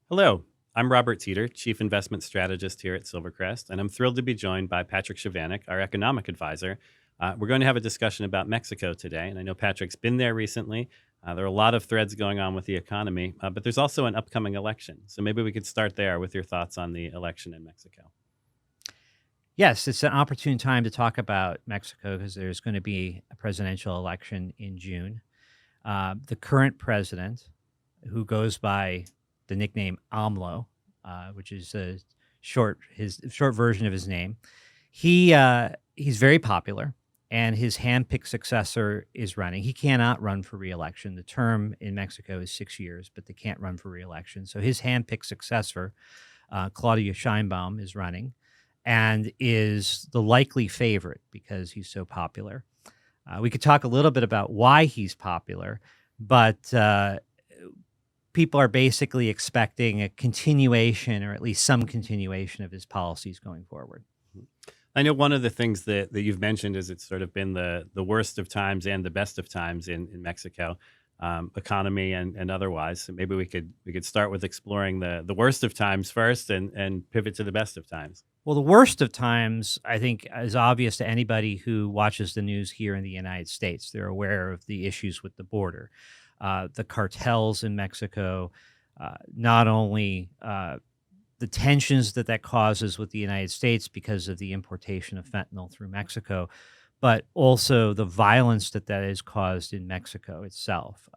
Hello, I'm Robert Teeter, Chief Investment Strategist here at Silvercrest, and I'm thrilled to be joined by Patrick Chovanec, our Economic Advisor. We're going to have a discussion about Mexico today, and I know Patrick's been there recently. There are a lot of threads going on with the economy, but there's also an upcoming election. So maybe we could start there with your thoughts on the election in Mexico. Yes, it's an opportune time to talk about Mexico because there's going to be a presidential election in June. The current president, who goes by the nickname AMLO, which is his short version of his name, he's very popular, and his handpicked successor is running. He cannot run for reelection. The term in Mexico is 6 years, but they can't run for reelection. So his handpicked successor, Claudia Sheinbaum, is running and is the likely favorite because he's so popular. We could talk a little bit about why he's popular, but people are basically expecting a continuation, or at least some continuation, of his policies going forward. I know one of the things that you've mentioned is it's sort of been the worst of times and the best of times in Mexico, economy and otherwise. So maybe we could start with exploring the worst of times first and pivot to the best of times. Well, the worst of times, I think, is obvious to anybody who watches the news here in the United States. They're aware of the issues with the border, the cartels in Mexico, not only the tensions that causes with the United States because of the importation of fentanyl through Mexico, but also the violence that is caused in Mexico itself.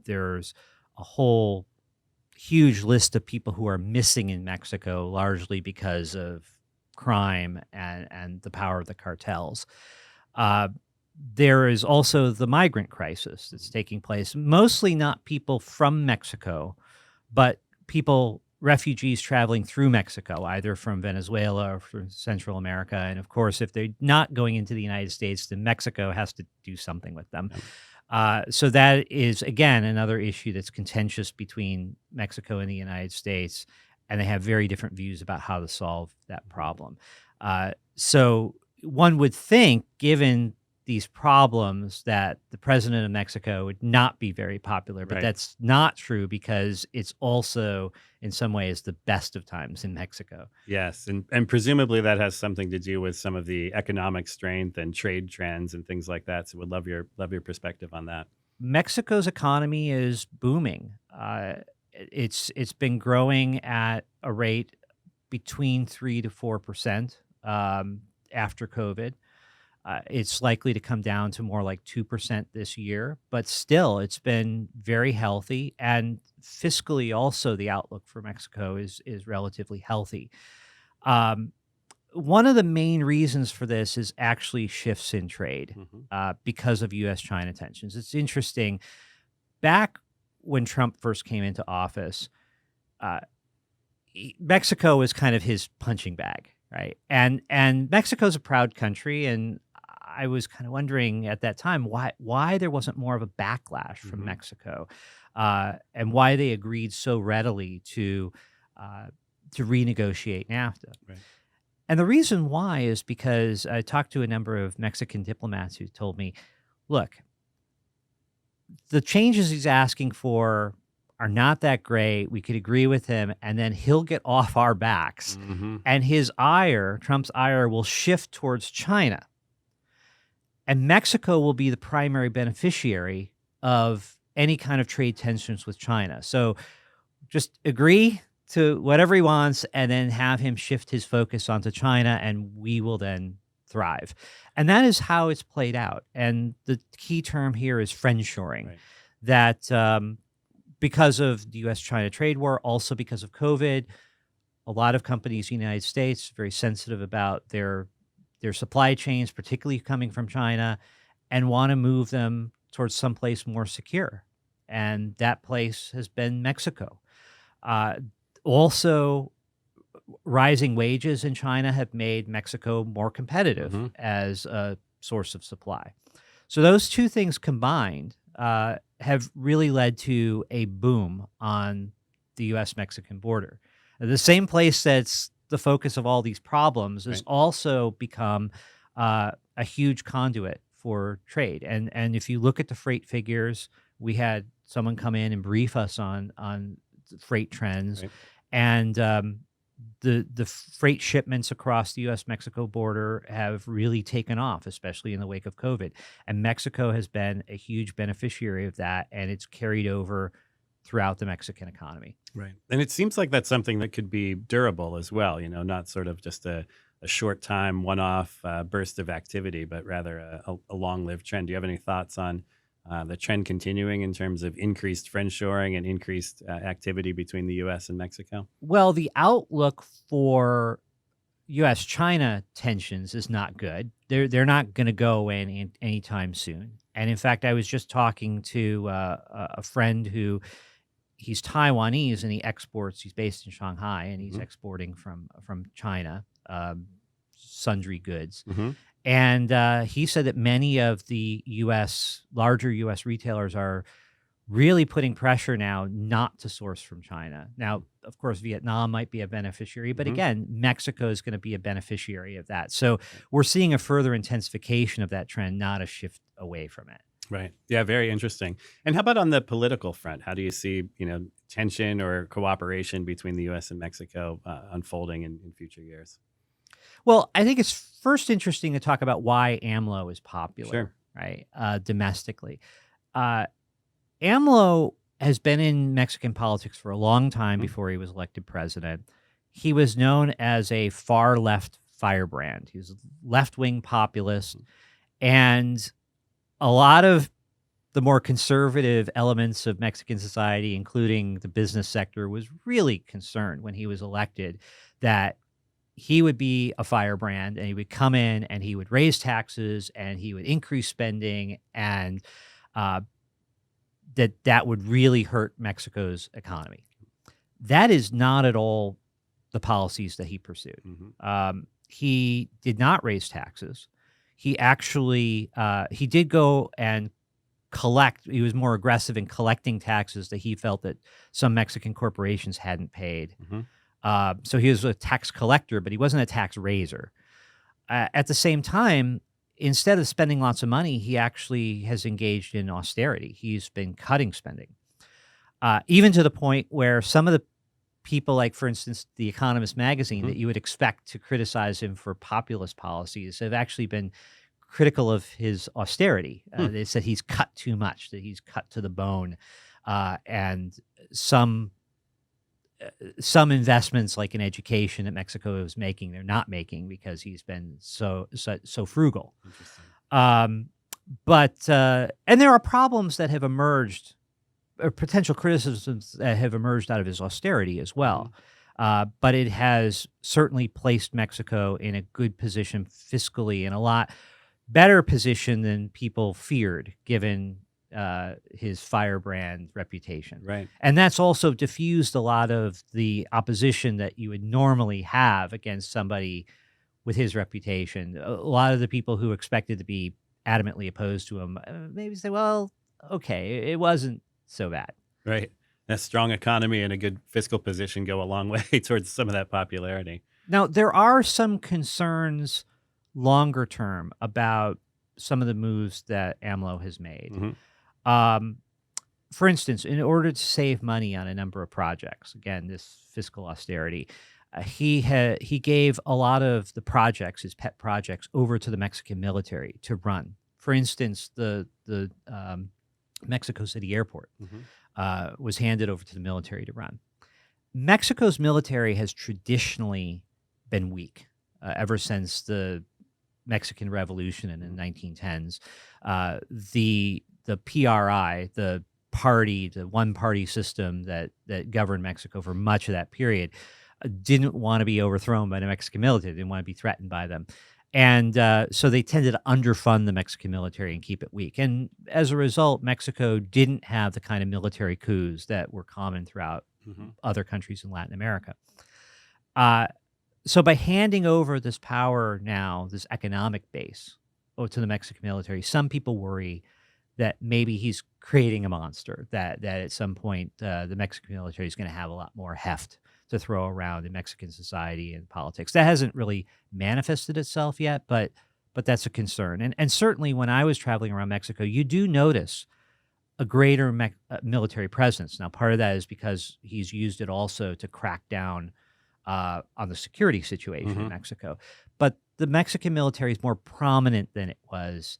There's a whole huge list of people who are missing in Mexico, largely because of crime and the power of the cartels. There is also the migrant crisis that's taking place, mostly not people from Mexico, but refugees traveling through Mexico, either from Venezuela or from Central America. And of course, if they're not going into the United States, then Mexico has to do something with them. So that is, again, another issue that's contentious between Mexico and the United States, and they have very different views about how to solve that problem. So one would think, given these problems, that the president of Mexico would not be very popular, but that's not true because it's also, in some ways, the best of times in Mexico. Yes, and presumably that has something to do with some of the economic strength and trade trends and things like that. So would love your perspective on that. Mexico's economy is booming. It's been growing at a rate between 3 to 4% after COVID. It's likely to come down to more like 2% this year, but still it's been very healthy, and fiscally also the outlook for Mexico is relatively healthy. One of the main reasons for this is actually shifts in trade because of U.S.-China tensions. It's interesting. Back when Trump first came into office, Mexico was kind of his punching bag, right? And Mexico's a proud country, and I was kind of wondering at that time why there wasn't more of a backlash from Mexico, and why they agreed so readily to renegotiate NAFTA. Right. And the reason why is because I talked to a number of Mexican diplomats who told me, look, the changes he's asking for are not that great. We could agree with him, and then he'll get off our backs. And Trump's ire, will shift towards China. And Mexico will be the primary beneficiary of any kind of trade tensions with China. So just agree to whatever he wants and then have him shift his focus onto China, and we will then thrive. And that is how it's played out. And the key term here is friendshoring. Right. That because of the U.S.-China trade war, also because of COVID, a lot of companies in the United States are very sensitive about their supply chains, particularly coming from China, and want to move them towards someplace more secure. And that place has been Mexico. Also, rising wages in China have made Mexico more competitive as a source of supply. So those two things combined have really led to a boom on the U.S.-Mexican border. The same place that's the focus of all these problems has also become a huge conduit for trade. And if you look at the freight figures, we had someone come in and brief us on freight trends, Right. and the freight shipments across the U.S. Mexico border have really taken off, especially in the wake of COVID. And Mexico has been a huge beneficiary of that, and it's carried over throughout the Mexican economy. Right. And it seems like that's something that could be durable as well, not sort of just a short time, one off burst of activity, but rather a long lived trend. Do you have any thoughts on the trend continuing in terms of increased friendshoring and increased activity between the U.S. and Mexico? Well, the outlook for U.S. China tensions is not good. They're not going to go away anytime soon. And in fact, I was just talking to a friend who he's Taiwanese and he exports. He's based in Shanghai and he's Hmm. exporting from China, sundry goods. Hmm. And he said that many of the larger U.S. retailers are really putting pressure now not to source from China. Now, of course, Vietnam might be a beneficiary, but Hmm. again, Mexico is going to be a beneficiary of that. So we're seeing a further intensification of that trend, not a shift away from it. Right. Yeah, very interesting. And how about on the political front? How do you see, tension or cooperation between the U.S. and Mexico unfolding in future years? Well, I think it's first interesting to talk about why AMLO is Sure. popular, right? Domestically. Uh, AMLO has been in Mexican politics for a long time Mhm. before he was elected president. He was known as a far left firebrand. He was a left wing populist. And a lot of the more conservative elements of Mexican society, including the business sector, was really concerned when he was elected that he would be a firebrand and he would come in and he would raise taxes and he would increase spending and uh, that would really hurt Mexico's economy. That is not at all the policies that he pursued. Mhm. He did not raise taxes. He actually he did go and collect. He was more aggressive in collecting taxes that he felt that some Mexican corporations hadn't paid. Mhm. So he was a tax collector, but he wasn't a tax raiser. At the same time, instead of spending lots of money, he actually has engaged in austerity. He's been cutting spending, even to the point where some of the people, like for instance, The Economist magazine, Mhm. that you would expect to criticize him for populist policies, have actually been critical of his austerity. Hmm. They said he's cut too much, that he's cut to the bone, and some some investments like in education that Mexico is making, they're not making because he's been so frugal. Interesting. Um, but and there are problems that have emerged, or potential criticisms that have emerged out of his austerity as well. But it has certainly placed Mexico in a good position fiscally, in a lot better position than people feared, given his firebrand reputation. Right. And that's also diffused a lot of the opposition that you would normally have against somebody with his reputation. A lot of the people who expected to be adamantly opposed to him maybe say, well, okay, it wasn't so bad. Right. A strong economy and a good fiscal position go a long way towards some of that popularity. Now, there are some concerns longer term about some of the moves that AMLO has made. Hmm. Um, for instance, in order to save money on a number of projects, again, this fiscal austerity, he gave a lot of the projects, his pet projects, over to the Mexican military to run. For instance, the Mexico City airport Hmm. was handed over to the military to run. Mexico's military has traditionally been weak ever since the Mexican Revolution in the 1910s. The PRI, the one party system that governed Mexico for much of that period, didn't want to be overthrown by the Mexican military. They didn't want to be threatened by them. And so they tended to underfund the Mexican military and keep it weak. And as a result, Mexico didn't have the kind of military coups that were common throughout Hmm. other countries in Latin America. Uh, so by handing over this power now, this economic base, to the Mexican military, some people worry that maybe he's creating a monster, that at some point the Mexican military is going to have a lot more heft to throw around in Mexican society and politics. That hasn't really manifested itself yet, but but that's a concern. And certainly when I was traveling around Mexico, you do notice a greater military presence. Now, part of that is because he's used it also to crack down on the security situation in Hmm. Mexico. But the Mexican military is more prominent than it was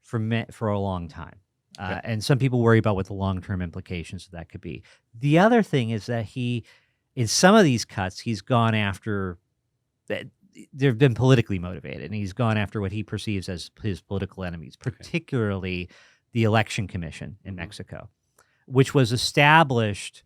for a long time. Okay. And some people worry about what the long-term implications of that could be. The other thing is that in some of these cuts, he's gone after that. They've been politically motivated, and he's gone after what he perceives as his political enemies, Okay. particularly the Election Commission in Hmm. Mexico, which was established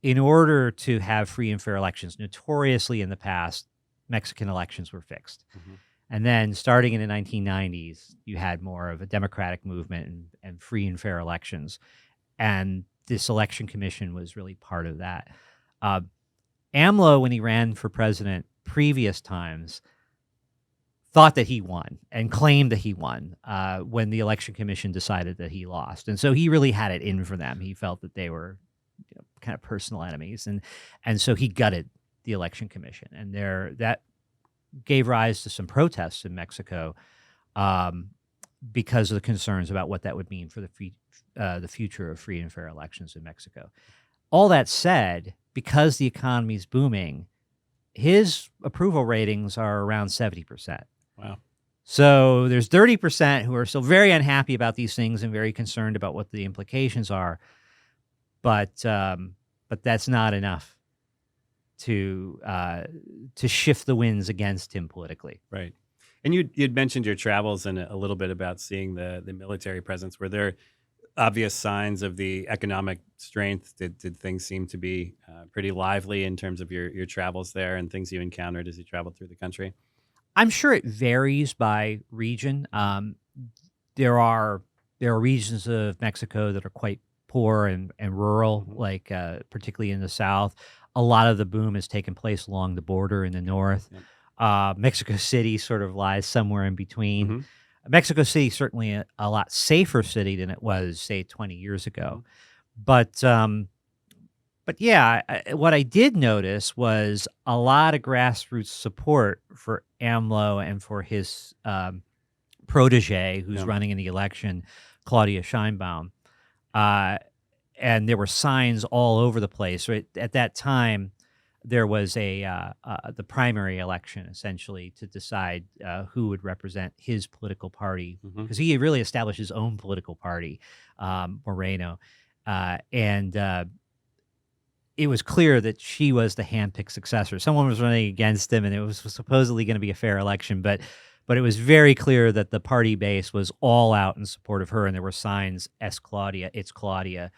in order to have free and fair elections. Notoriously, in the past, Mexican elections were fixed. Hmm. And then starting in the 1990s, you had more of a democratic movement and free and fair elections. And this election commission was really part of that. Uh, AMLO, when he ran for president previous times, thought that he won and claimed that he won when the election commission decided that he lost. And so he really had it in for them. He felt that they were kind of personal enemies. And so he gutted the election commission. And that gave rise to some protests in Mexico um, because of the concerns about what that would mean for the future of free and fair elections in Mexico. All that said, because the economy is booming, his approval ratings are around 70%. Wow. So there's 30% who are still very unhappy about these things and very concerned about what the implications are, but that's not enough to shift the winds against him politically. Right. And you'd mentioned your travels and a little bit about seeing the military presence. Were there obvious signs of the economic strength? Did things seem to be pretty lively in terms of your travels there and things you encountered as you traveled through the country? I'm sure it varies by region. There are regions of Mexico that are quite poor and rural, Hmm. like particularly in the south. A lot of the boom has taken place along the border in the north. Yep. Mexico City sort of lies somewhere in between. Hmm. Mexico City certainly a lot safer city than it was, say, 20 years Hmm. ago. But yeah, what I did notice was a lot of grassroots support for AMLO and for his protege, who's Yeah. running in the election, Claudia Sheinbaum. Uh, and there were signs all over the place. Right at that time, there was the primary election essentially to decide who would represent his political party, Hmm. because he really established his own political party, Moreno, and it was clear that she was the handpicked successor. Someone was running against him, and it was supposedly going to be a fair election, but it was very clear that the party base was all out in support of her, and there were signs "Es Claudia, it's Claudia"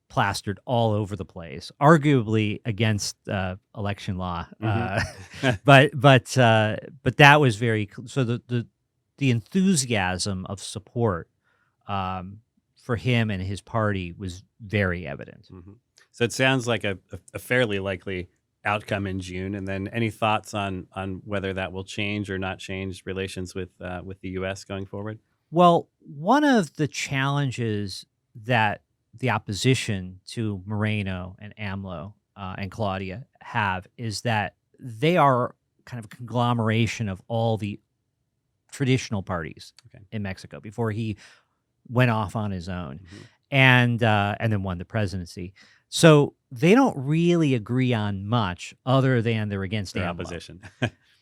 plastered all over the place, arguably against election law. Hmm. But that was so the enthusiasm of support for him and his party was very evident. Hmm. So it sounds like a fairly likely outcome in June. And then any thoughts on whether that will change or not change relations with the U.S. going forward? Well, one of the challenges that the opposition to Moreno and AMLO and Claudia have is that they are kind of a conglomeration of all the traditional parties Okay. in Mexico before he went off on his own, Hmm. and then won the presidency. So they don't really agree on much other than they're against Their AMLO. opposition.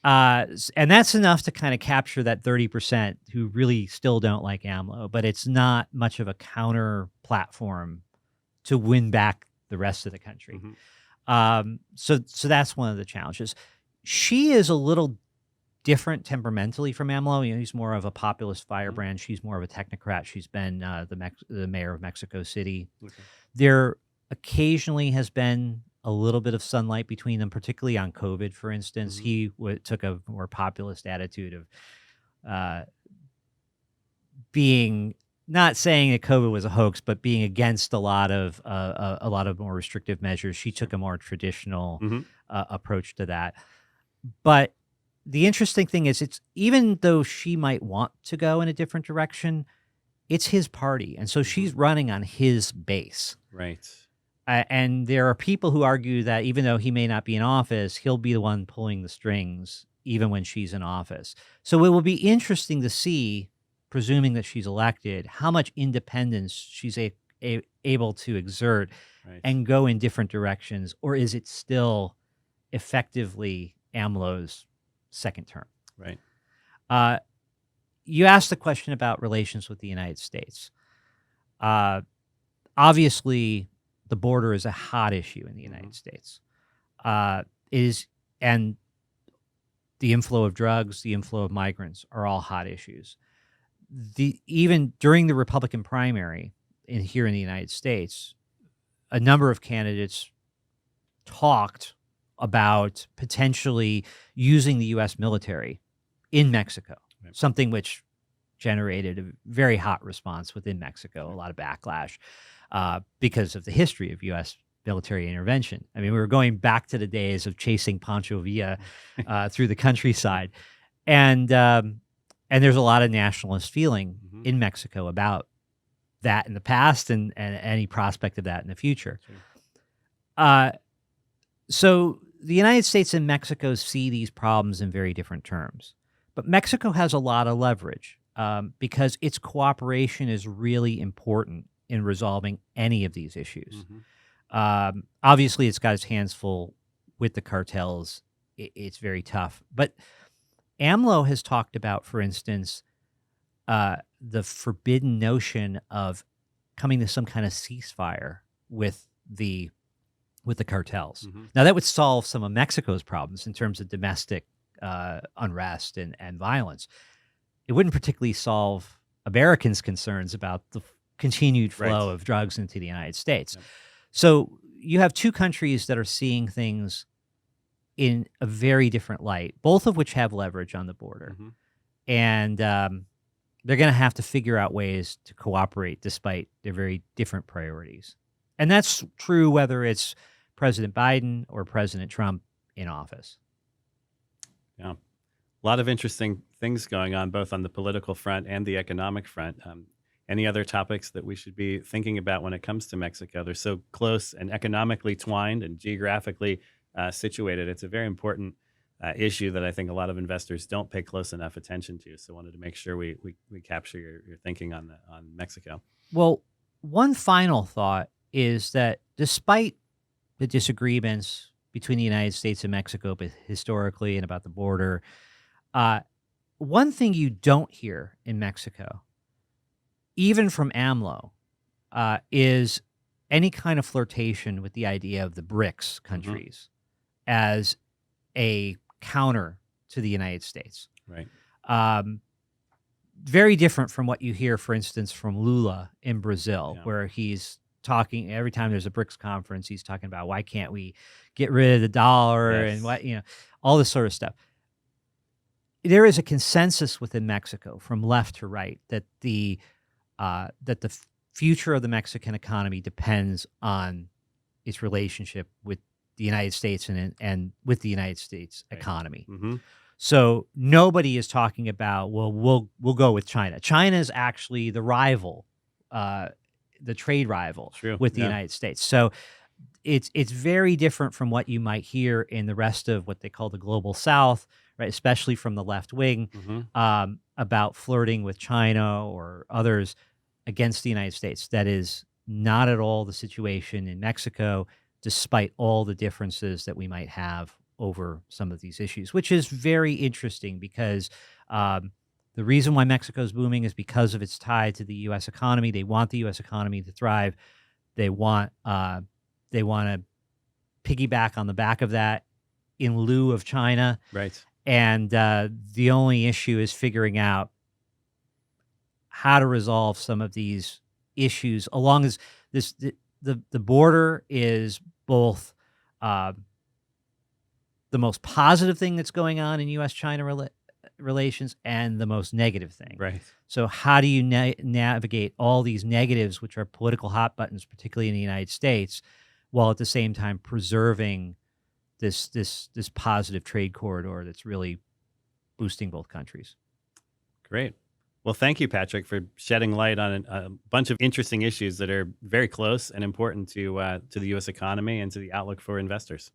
And that's enough to kind of capture that 30% who really still don't like AMLO, but it's not much of a counter platform to win back the rest of the country. Hmm. So that's one of the challenges. She is a little different temperamentally from AMLO. You know, he's more of a populist firebrand. She's more of a technocrat. She's been the mayor of Mexico City. Okay. There occasionally has been a little bit of sunlight between them, particularly on COVID, for instance. Mhm. He took a more populist attitude of being not saying that COVID was a hoax, but being against a lot of more restrictive measures. She took a more traditional Mhm. approach to that. But the interesting thing is, it's even though she might want to go in a different direction, it's his party, and so she's running on his base. Right. And there are people who argue that even though he may not be in office, he'll be the one pulling the strings even when she's in office. So it will be interesting to see, presuming that she's elected, how much independence she's able to exert Right. and go in different directions, or is it still effectively AMLO's second term? Right. Uh, you asked the question about relations with the United States. Obviously, the border is a hot issue in the United States. And the inflow of drugs, the inflow of migrants are all hot issues. Even during the Republican primary here in the United States, a number of candidates talked about potentially using the U.S. military in Mexico, Right. something which generated a very hot response within Mexico, a lot of backlash because of the history of U.S. military intervention. I mean, we were going back to the days of chasing Pancho Villa through the countryside, and there's a lot of nationalist feeling in Mexico about that in the past and any prospect of that in the future. Sure. So the United States and Mexico see these problems in very different terms. But Mexico has a lot of leverage because its cooperation is really important in resolving any of these issues. Obviously, it's got its hands full with the cartels. It's very tough. But AMLO has talked about, for instance, the forbidden notion of coming to some kind of ceasefire with the cartels. Now, that would solve some of Mexico's problems in terms of domestic unrest and violence. It wouldn't particularly solve Americans' concerns about the continued flow of drugs into the United States. Yep. So you have two countries that are seeing things in a very different light, both of which have leverage on the border. And they're going to have to figure out ways to cooperate despite their very different priorities. And that's true whether it's President Biden or President Trump in office. Yeah. A lot of interesting things going on, both on the political front and the economic front. Any other topics that we should be thinking about when it comes to Mexico? They're so close and economically twined and geographically situated. It's a very important issue that I think a lot of investors don't pay close enough attention to. So I wanted to make sure we capture your thinking on Mexico. Well, one final thought is that despite the disagreements between the United States and Mexico, but historically and about the border, one thing you don't hear in Mexico, even from AMLO, is any kind of flirtation with the idea of the BRICS countries as a counter to the United States. Right. Very different from what you hear, for instance, from Lula in Brazil, where he's talking every time there's a BRICS conference, he's talking about why can't we get rid of the dollar and what, all this sort of stuff. There is a consensus within Mexico from left to right that the future of the Mexican economy depends on its relationship with the United States and with the United States economy. So nobody is talking about, well, we'll go with China. China is actually the rival, the trade rival with the United States. So it's very different from what you might hear in the rest of what they call the global South, right? Especially from the left wing, about flirting with China or others against the United States. That is not at all the situation in Mexico, despite all the differences that we might have over some of these issues, which is very interesting because the reason why Mexico is booming is because of its tie to the U.S. economy. They want the U.S. economy to thrive. They want to piggyback on the back of that in lieu of China. Right. And the only issue is figuring out how to resolve some of these issues, along as the border is both the most positive thing that's going on in U.S.-China relations and the most negative thing. Right. So how do you navigate all these negatives, which are political hot buttons, particularly in the United States, while at the same time preserving this positive trade corridor that's really boosting both countries? Great. Well, thank you, Patrick, for shedding light on a bunch of interesting issues that are very close and important to the U.S. economy and to the outlook for investors.